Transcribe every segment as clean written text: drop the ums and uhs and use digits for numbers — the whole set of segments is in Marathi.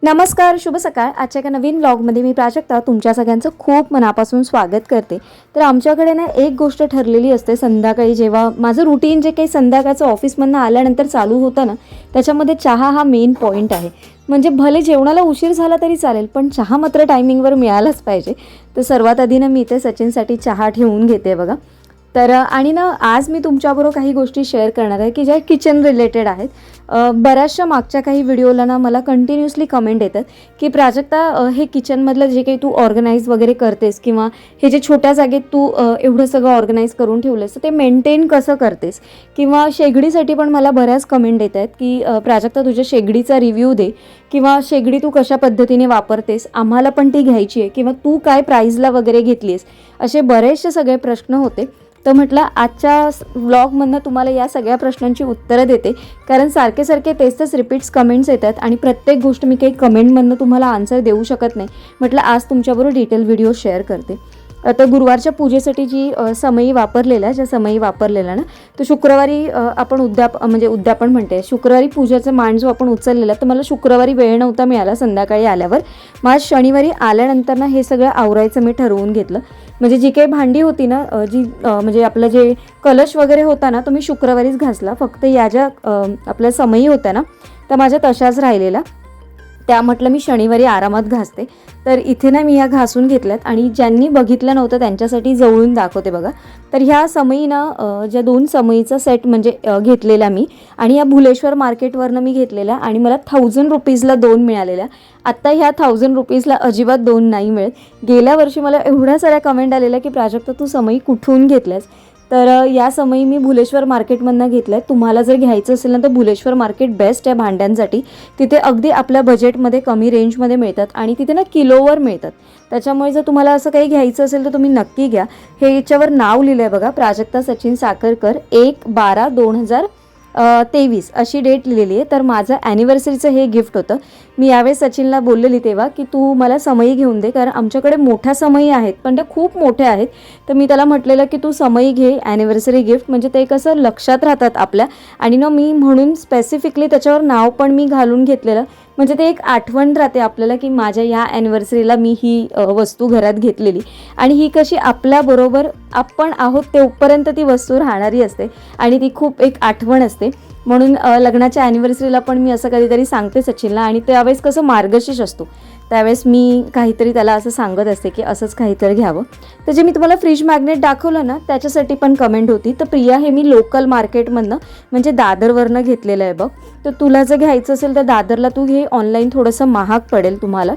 नमस्कार, शुभ सकाळ. आजच्या एका नवीन व्लॉगमध्ये मी प्राजक्ता तुमच्या सगळ्यांचं खूप मनापासून स्वागत करते. तर आमच्याकडे ना एक गोष्ट ठरलेली असते, संध्याकाळी जेव्हा माझं रुटीन जे काही संध्याकाळचं ऑफिसमधनं आल्यानंतर चालू होतं ना, त्याच्यामध्ये चहा हा मेन पॉईंट आहे. म्हणजे भले जेवणाला उशीर झाला तरी चालेल, पण चहा मात्र टायमिंगवर मिळालाच पाहिजे. तर सर्वात आधी ना मी इथे सचिनसाठी चहा ठेवून घेते बघा. तर आणि ना आज मी तुमच्याबरोबर काही गोष्टी शेअर करणार आहे की ज्या किचन रिलेटेड आहेत. बऱ्याचशा मागच्या काही व्हिडिओला ना मला कंटिन्युअसली कमेंट येतात की प्राजक्ता, हे किचनमधलं जे काही तू ऑर्गनाईज वगैरे करतेस किंवा हे जे छोट्या जागेत तू एवढं सगळं ऑर्गनाईज करून ठेवलंस तर ते मेंटेन कसं करतेस, किंवा शेगडीसाठी पण मला बऱ्याच कमेंट येत आहेत की प्राजक्ता तुझ्या शेगडीचा रिव्ह्यू दे, किंवा शेगडी तू कशा पद्धतीने वापरतेस, आम्हाला पण ती घ्यायची आहे, किंवा तू काय प्राईजला वगैरे घेतलीस, असे बरेचसे सगळे प्रश्न होते. तर म्हटलं आजच्या व्लॉगमधनं तुम्हाला या सगळ्या प्रश्नांची उत्तरं देते, कारण सारखे सारखे तेच रिपीट्स कमेंट्स येतात आणि प्रत्येक गोष्ट मी काही कमेंटमधनं तुम्हाला आन्सर देऊ शकत नाही. म्हटलं आज तुमच्याबरोबर डिटेल व्हिडिओ शेअर करते. तर गुरुवारच्या पूजेसाठी जी समई वापरलेला ज्या समई वापरलेला ना, तर शुक्रवारी आपण उद्यापन म्हणते, शुक्रवारी पूजेचा मान जो आपण उचललेला, तर मला शुक्रवारी वेळ नव्हता मिळाला संध्याकाळी आल्यावर. मग शनिवारी आल्यानंतर ना हे सगळं आवरायचं मी ठरवून घेतलं. म्हणजे जी काही भांडी होती ना, म्हणजे आपलं जे कलश वगैरे होता ना, तो मी शुक्रवारीच घासला. फक्त या ज्या आपल्या समई होत्या ना, त्या माझ्या तशाच राहिलेल्या, त्या म्हटलं मी शनिवारी आरामात घासते. तर इथे ना मी ह्या घासून घेतल्यात आणि ज्यांनी बघितलं नव्हतं त्यांच्यासाठी जवळून दाखवते बघा. तर ह्या समई ना, ज्या 2 समईचा सेट म्हणजे घेतलेला मी, आणि या भुलेश्वर मार्केटवरनं मी घेतलेल्या, आणि मला 1000 रुपीजला 2 मिळालेल्या. आत्ता ह्या 1000 रुपीजला अजिबात 2 नाही मिळत. गेल्या वर्षी मला एवढ्या साऱ्या कमेंट आलेल्या की प्राजक्ता तू समई कुठून घेतल्यास. तर या समई मी भुलेश्वर मार्केटमधनं घेतल्या आहेत. तुम्हाला जर घ्यायचं असेल ना तर भुलेश्वर मार्केट बेस्ट आहे भांड्यांसाठी. तिथे अगदी आपल्या बजेटमध्ये कमी रेंजमध्ये मिळतात आणि तिथे ना किलोवर मिळतात. त्याच्यामुळे जर तुम्हाला असं काही घ्यायचं असेल तर तुम्ही नक्की घ्या. हे याच्यावर नाव लिहिलं आहे बघा, प्राजक्ता सचिन साखरकर, 1/12/2023 अशी डेट लिहिलेली आहे. तर माझं ॲनिव्हर्सरीचं हे गिफ्ट होतं. मी यावेळेस सचिनला बोललेली तेव्हा की तू मला समई घेऊन दे, कारण आमच्याकडे मोठ्या समई आहेत पण त्या खूप मोठ्या आहेत. तर मी त्याला म्हटलेलं की तू समई घे ॲनिव्हर्सरी गिफ्ट, म्हणजे ते कसं लक्षात राहतात आपल्या. आणि ना मी म्हणून स्पेसिफिकली त्याच्यावर नाव पण मी घालून घेतलेलं, म्हणजे ते एक आठवण राहते आपल्याला की माझ्या या ॲनिव्हर्सरीला मी ही वस्तू घरात घेतलेली. आणि ही कशी आपल्याबरोबर आपण आहोत तेवढपर्यंत ती वस्तू राहणारी असते आणि ती खूप एक आठवण असते. म्हणून लग्नाच्या ॲनिव्हर्सरीला पण मी असं कधीतरी सांगते सचिनला, आणि त्यावेळेस कसं मार्गशीर्ष असतो त्यावेळेस मी काहीतरी त्याला असं सांगत असते की असंच काहीतरी घ्यावं. तर जे मी तुम्हाला फ्रीज मॅग्नेट दाखवलं ना, त्याच्यासाठी पण कमेंट होती. तर प्रिया, हे मी लोकल मार्केटमधनं म्हणजे दादरवरनं घेतलेलं आहे बघ. तर तुला जर घ्यायचं असेल तर दादरला तू घे, ऑनलाईन थोडंसं महाग पडेल तुम्हाला.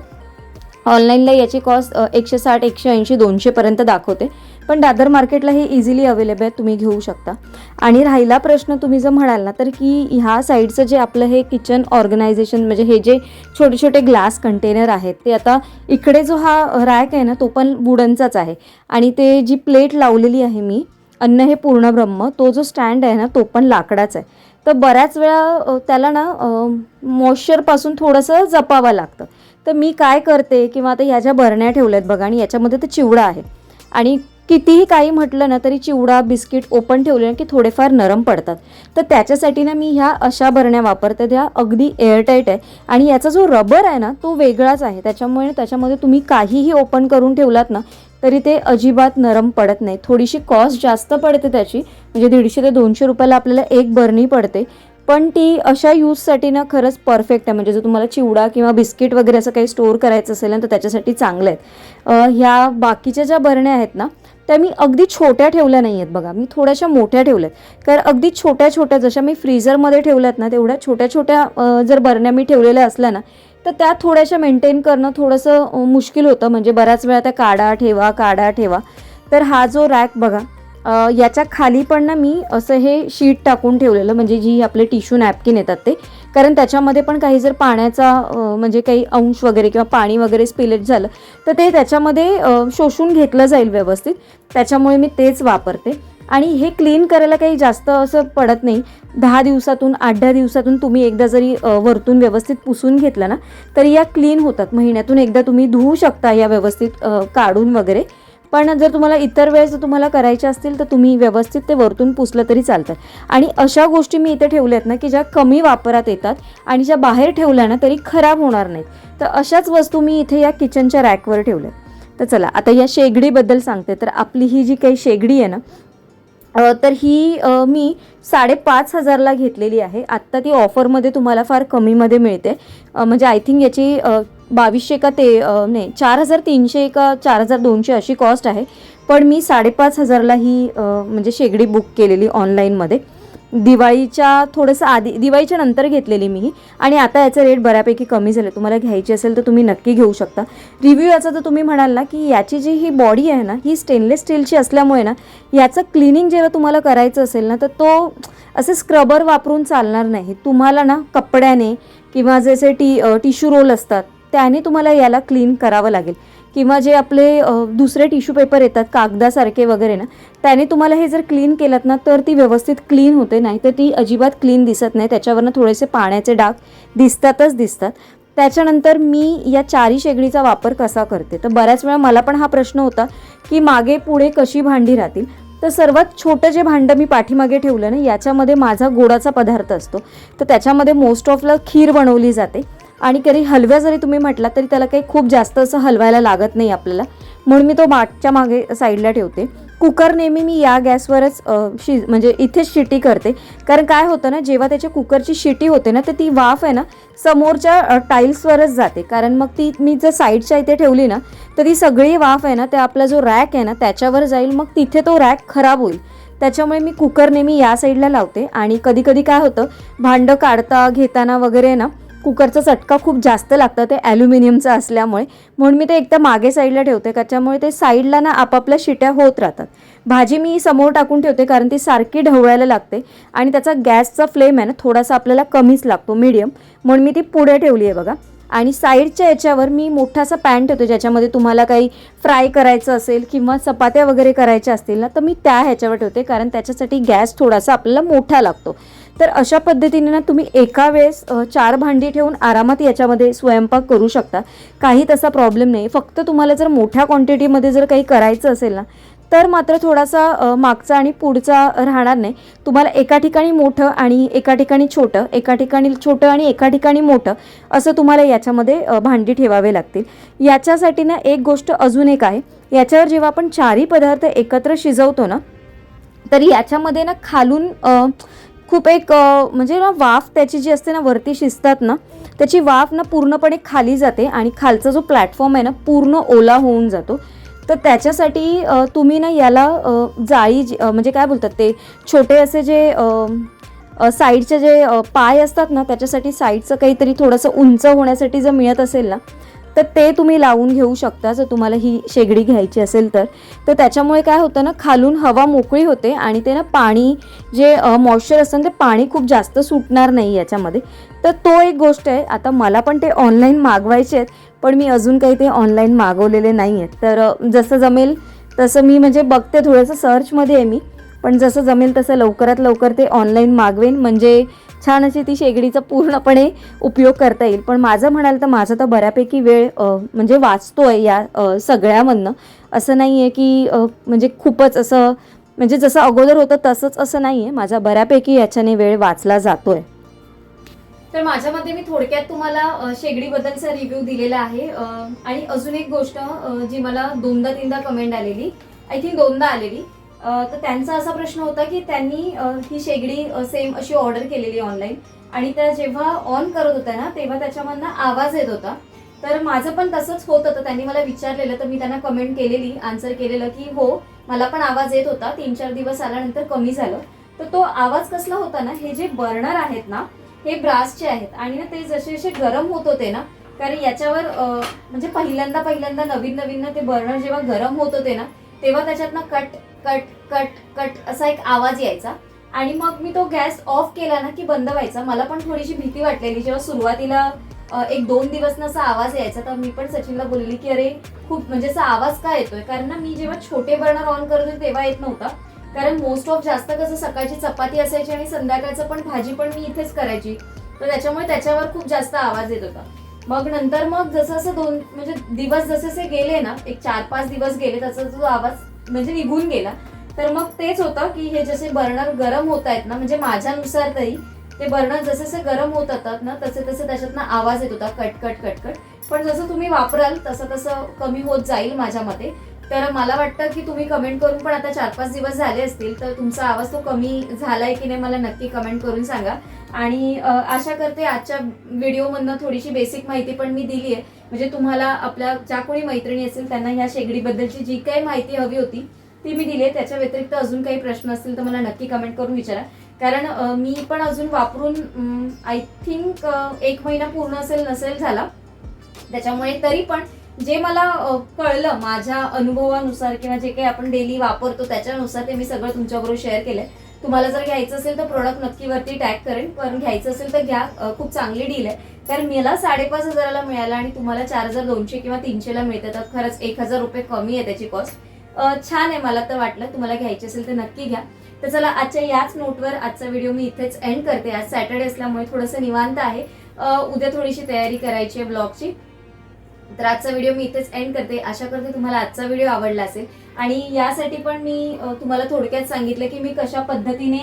ऑनलाईनला याची कॉस्ट 160, 180, 200पर्यंत दाखवते, पण दादर मार्केटला हे इझिली अवेलेबल आहे, तुम्ही घेऊ शकता. आणि राहिला प्रश्न तुम्ही जर म्हणाल ना, तर की ह्या साईडचं जे आपलं हे किचन ऑर्गनायझेशन, म्हणजे हे जे छोटे छोटे ग्लास कंटेनर आहेत ते आता इकडे जो हा रॅक आहे ना तो पण वुडनचाच आहे, आणि ते जी प्लेट लावलेली आहे मी अन्न हे पूर्ण ब्रह्म, तो जो स्टँड आहे ना तो पण लाकडाचा आहे. तर बऱ्याच वेळा त्याला ना मॉइश्चरपासून थोडंसं जपावं लागतं. तर मी काय करते, किंवा आता ह्या ज्या बरण्या ठेवल्यात बघा, आणि याच्यामध्ये तर चिवडा आहे, आणि कितीही काही म्हटलं ना तरी चिवडा बिस्किट ओपन ठेवले की थोडेफार नरम पडतात. तर त्याच्यासाठी ना मी ह्या अशा बरण्या वापरते, त्या अगदी एअरटाईट आहे, आणि याचा जो रबर आहे ना तो वेगळाच आहे. त्याच्यामुळे त्याच्यामध्ये तुम्ही काहीही ओपन करून ठेवलात ना तरी ते अजिबात नरम पडत नाही. थोडीशी कॉस्ट जास्त पडते त्याची, म्हणजे 150 ते 200 रुपयाला आपल्याला एक बरणी पडते, पण ती अशा यूजसाठी ना खरंच परफेक्ट आहे. म्हणजे जर तुम्हाला चिवडा किंवा बिस्किट वगैरे असं काही स्टोअर करायचं असेल ना तर त्याच्यासाठी चांगलं आहेत. ह्या बाकीच्या ज्या बरण्या आहेत ना त्या मी अगदी छोट्या ठेवल्या नाही आहेत बघा, मी थोड्याशा मोठ्या ठेवल्यात. कारण अगदी छोट्या छोट्या जशा मी फ्रीझरमध्ये ठेवल्यात ना तेवढ्या छोट्या छोट्या जर बरण्या मी ठेवलेल्या असल्या ना तर त्या थोड्याशा मेंटेन करणं थोडंसं मुश्किल होतं. म्हणजे बऱ्याच वेळा त्या काढा ठेवा. तर हा जो रॅक बघा, याच्या खाली पण ना मी असं हे शीट टाकून ठेवलेलं, म्हणजे जी आपले टिश्यू नॅपकिन येतात ते, कारण त्याच्यामध्ये पण काही जर पाण्याचा म्हणजे काही अंश वगैरे किंवा पाणी वगैरे स्पिलेज झालं तर ते त्याच्यामध्ये शोषून घेतलं जाईल व्यवस्थित. त्याच्यामुळे मी तेच वापरते. आणि हे क्लीन करायला काही जास्त असं पडत नाही. 10 दिवसातून 8-10 दिवसातून तुम्ही एकदा जरी वरतून व्यवस्थित पुसून घेतलं ना तरी या क्लीन होतात. महिन्यातून एकदा तुम्ही धुवू शकता या व्यवस्थित काढून वगैरे. पण जर तुम्हाला इतर वेळेस जर तुम्हाला करायचे असतील तर तुम्ही व्यवस्थित ते वरतून पुसलं तरी चालतं. आणि अशा गोष्टी मी इथे ठेवल्या आहेत ना की ज्या कमी वापरात येतात आणि ज्या बाहेर ठेवल्या ना तरी खराब होणार नाहीत. तर अशाच वस्तू मी इथे या किचनच्या रॅकवर ठेवल्या. तर चला आता या शेगडीबद्दल सांगते. तर आपली ही जी काही शेगडी आहे ना तर ही मी 5,500ला घेतलेली आहे. आत्ता ती ऑफरमध्ये तुम्हाला फार कमीमध्ये मिळते. म्हणजे आय थिंक याची 2200 का ते नाही 4,300 का 4,200 अशी कॉस्ट आहे. पण मी 5,500ला ही म्हणजे शेगडी बुक केलेली ऑनलाईनमध्ये. दिवाळीच्या थोडंसं आधी, दिवाळीच्या नंतर घेतलेली मी ही. आणि आता याचं रेट बऱ्यापैकी कमी झालं. तुम्हाला घ्यायची असेल तर तुम्ही नक्की घेऊ शकता. रिव्ह्यू याचा तर तुम्ही म्हणाल ना की याची जी ही बॉडी आहे ना ही स्टेनलेस स्टीलची असल्यामुळे ना याचं क्लिनिंग जेव्हा तुम्हाला करायचं असेल ना तर तो असे स्क्रबर वापरून चालणार नाही. तुम्हाला ना कपड्याने किंवा जसे टिश्यू रोल असतात त्याने तुम्हाला याला क्लीन करावं लागेल. किंवा जे आपले दुसरे टिश्यू पेपर येतात कागदासारखे वगैरे ना त्याने तुम्हाला हे जर क्लीन केलात ना तर ती व्यवस्थित क्लीन होते. नाही तर ती अजिबात क्लीन दिसत नाही. त्याच्यावरनं थोडेसे पाण्याचे डाग दिसतात. त्याच्यानंतर मी या 4ही शेगडीचा वापर कसा करते. तर बऱ्याच वेळा मला पण हा प्रश्न होता की मागे पुढे कशी भांडी राहतील. तर सर्वात छोटं जे भांडं मी पाठीमागे ठेवलं ना याच्यामध्ये माझा गोडाचा पदार्थ असतो. तर त्याच्यामध्ये मोस्ट ऑफला खीर बनवली जाते. आणि कधी हलव्या जरी तुम्ही म्हटला तरी त्याला काही खूप जास्त असं हलवायला लागत नाही आपल्याला. म्हणून मी तो मागच्या मागे साईडला ठेवते. कुकर नेहमी मी या गॅसवरच म्हणजे इथेच शिटी करते. कारण काय होतं ना जेव्हा त्याच्या कुकरची शिटी होते ना तर ती वाफ आहे ना समोरच्या टाईल्सवरच जाते. कारण मग ती मी जर साईडच्या इथे ठेवली ना तर ती सगळी वाफ आहे ना त्या आपला जो रॅक आहे ना त्याच्यावर जाईल. मग तिथे तो रॅक खराब होईल. त्याच्यामुळे मी कुकर नेहमी या साईडला लावते. आणि कधी कधी काय होतं भांडं काढता घेताना वगैरे ना कुकरचा चटका खूप जास्त लागतं ते ॲल्युमिनियमचं असल्यामुळे. म्हणून मी ते एकदा मागे साईडला ठेवते. त्याच्यामुळे ते साईडला ना आपापल्या शिट्या होत राहतात. भाजी मी समोर टाकून ठेवते कारण ती सारखी ढवळायला लागते. आणि त्याचा गॅसचा फ्लेम आहे ना थोडासा आपल्याला कमीच लागतो मीडियम. म्हणून मी ती पुढे ठेवली आहे बघा. आणि साईडच्या याच्यावर मी मोठासा पॅन ठेवतो ज्याच्यामध्ये तुम्हाला काही फ्राय करायचं असेल किंवा चपात्या वगैरे करायच्या असतील ना तर मी त्या ह्याच्यावर ठेवते. कारण त्याच्यासाठी गॅस थोडासा आपल्याला मोठा लागतो. तर अशा पद्धतीने ना तुम्ही एका वेळेस 4 भांडी ठेवून आरामात याच्यामध्ये स्वयंपाक करू शकता. काही तसा प्रॉब्लेम नाही. फक्त तुम्हाला जर मोठ्या क्वांटिटीमध्ये जर काही करायचं असेल ना तर मात्र थोडासा मागचा आणि पुढचा राहणार नाही. तुम्हाला एका ठिकाणी मोठं आणि एका ठिकाणी छोटं, एका ठिकाणी छोटं आणि एका ठिकाणी मोठं असं तुम्हाला याच्यामध्ये भांडी ठेवावे लागतील. याच्यासाठी ना एक गोष्ट अजून एक आहे. याच्यावर जेव्हा आपण 4ही पदार्थ एकत्र शिजवतो ना तर याच्यामध्ये ना खालून खूप एक म्हणजे ना वाफ त्याची जी असते ना वरती शिजतात ना त्याची वाफ ना पूर्णपणे खाली जाते आणि खालचा जो प्लॅटफॉर्म आहे ना पूर्ण ओला होऊन जातो. तर त्याच्यासाठी तुम्ही ना याला जाळी म्हणजे काय बोलतात ते छोटे असे जे साईडचे जे पाय असतात ना त्याच्यासाठी साईडचं काहीतरी थोडंसं उंच होण्यासाठी जर मिळत असेल ना तर ते तुम्ही लावून घेऊ शकता जर तुम्हाला ही शेगडी घ्यायची असेल तर. तर त्याच्यामुळे काय होतं ना खालून हवा मोकळी होते आणि ते ना पाणी जे मॉइश्चर असतं ते पाणी खूप जास्त सुटणार नाही याच्यामध्ये. तर तो एक गोष्ट आहे. आता मला पण ते ऑनलाईन मागवायचे आहेत पण मी अजून काही ते ऑनलाईन मागवलेले नाही आहेत. तर जसं जमेल तसं मी म्हणजे बघते थोडंसं सर्चमध्ये आहे मी. पण जसं जमेल तसं लवकरात लवकर ते ऑनलाईन मागवेन म्हणजे छान अशी ती शेगडीचा पूर्णपणे उपयोग करता येईल. पण माझं म्हणाल तर माझा तर बऱ्यापैकी वेळ म्हणजे वाचतो आहे या सगळ्यामधनं. असं नाही आहे की म्हणजे खूपच असं म्हणजे जसं अगोदर होतं तसंच असं नाही आहे. माझा बऱ्यापैकी याच्याने वेळ वाचला जातो आहे. तर माझ्यामध्ये मी थोडक्यात तुम्हाला शेगडीबद्दलचा रिव्ह्यू दिलेला आहे. आणि अजून एक गोष्ट जी मला 2दा-3दा कमेंट आलेली, आय थिंक 2दा आलेली. तर त्यांचा असा प्रश्न होता की त्यांनी ही शेगडी सेम अशी ऑर्डर केलेली ऑनलाईन आणि त्या जेव्हा ऑन करत होत्या ना तेव्हा त्याच्यामधनं आवाज येत होता. तर माझं पण तसंच होत होतं. त्यांनी मला विचारलेलं तर मी त्यांना कमेंट केलेली, आन्सर केलेलं की हो मला पण आवाज येत होता. 3-4 दिवस आल्यानंतर कमी झालं. तर तो आवाज कसला होता ना हे जे बर्नर आहेत ना हे ब्रासचे आहेत आणि ना ते जसे जसे गरम होत होते ना कारण याच्यावर म्हणजे पहिल्यांदा नवीन ते बर्नर जेव्हा गरम होत होते ना तेव्हा त्याच्यातनं कट कट कट कट असा एक आवाज यायचा. आणि मग मी तो गॅस ऑफ केला ना की बंद व्हायचा. मला पण थोडीशी भीती वाटलेली जेव्हा सुरुवातीला 1-2 दिवस असा आवाज यायचा. तर मी पण सचिनला बोलली की अरे खूप म्हणजे असा आवाज का येतोय. कारण ना मी जेव्हा छोटे बर्नर ऑन करत होते तेव्हा येत नव्हता. कारण मोस्ट ऑफ जास्त कसं सकाळची चपाती असायची आणि संध्याकाळचं पण भाजी पण मी इथेच करायची. तर त्याच्यामुळे त्याच्यावर खूप जास्त आवाज येत होता. मग नंतर मग जसं जसं म्हणजे दिवस जसे जसे गेले ना, एक 4-5 दिवस गेले, त्याचा जो आवाज म्हणजे निघून गेला. तर मग तेच होतं की हे जसे बर्नर गरम होत आहेत ना, म्हणजे माझ्यानुसार तरी ते बर्नर जसे जसे गरम होत होतात ना, तसे तसे त्याच्यातनं आवाज येत होता, कटकट कटकट. पण जसं तुम्ही वापराल तसं तसं कमी होत जाईल माझ्या मते. तर मला वाटतं की तुम्ही कमेंट करून पण आता 4-5 दिवस झाले असतील, तर तुमचा आवाज तो कमी झालाय की नाही मला नक्की कमेंट करून सांगा. आणि आशा करते आजच्या व्हिडिओमधनं थोडीशी बेसिक माहिती पण मी दिली आहे. म्हणजे तुम्हाला आपल्या ज्या कोणी मैत्रिणी असेल त्यांना ह्या शेगडीबद्दलची जी काही माहिती हवी होती ती मी दिली आहे. त्याच्या व्यतिरिक्त अजून काही प्रश्न असतील तर मला नक्की कमेंट करून विचारा. कारण मी पण अजून वापरून आय थिंक 1 महिना पूर्ण असेल नसेल झाला. त्याच्यामुळे तरी पण जे मला कळलं माझ्या अनुभवानुसार किंवा जे काही आपण डेली वापरतो त्याच्यानुसार ते मी सगळं तुमच्याबरोबर शेअर केलंय. तुम्हाला जर घ्यायचं असेल तर प्रोडक्ट नक्की वरती टॅग करेन, पण घ्यायचं असेल तर घ्या. खूप चांगली डील आहे. कारण मला 5,500ला मिळाला आणि तुम्हाला 4,200 किंवा 300ला मिळतं, तर खरंच 1,000 रुपये कमी आहे त्याची कॉस्ट. छान आहे, मला तर वाटलं. तुम्हाला घ्यायची असेल तर नक्की घ्या. तर चला आजच्या याच नोटवर आजचा व्हिडिओ मी इथेच एंड करते. आज सॅटर्डे असल्यामुळे थोडंसं निवांत आहे. उद्या थोडीशी तयारी करायची आहे ब्लॉगची. तर आजचा व्हिडिओ मी इथेच एंड करते. आशा करते तुम्हाला आजचा व्हिडिओ आवडला असेल. आणि यासाठी पण मी तुम्हाला थोडक्यात सांगितलं की मी कशा पद्धतीने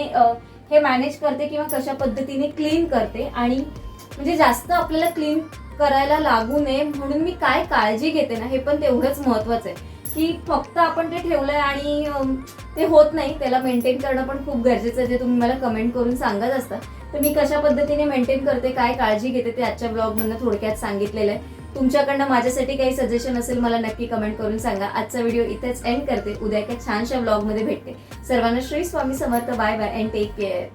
हे मॅनेज करते किंवा कशा पद्धतीने क्लीन करते. आणि म्हणजे जास्त आपल्याला क्लीन करायला लागू नये म्हणून मी काय काळजी घेते ना, हे पण तेवढंच महत्वाचं आहे की फक्त आपण ते ठेवलंय आणि ते होत नाही. त्याला मेंटेन करणं पण खूप गरजेचं आहे, जे तुम्ही मला कमेंट करून सांगत असता. तर मी कशा पद्धतीने मेंटेन करते, काय काळजी घेते ते आजच्या ब्लॉगमधनं थोडक्यात सांगितलेलं आहे. तुमच्याकडनं माझ्यासाठी काही सजेशन असेल मला नक्की कमेंट करून सांगा. आजचा व्हिडिओ इथेच एंड करते. उद्या एका छानशा ब्लॉगमध्ये भेटते. सर्वांना Shri Swami Samarth. Bye bye and take care.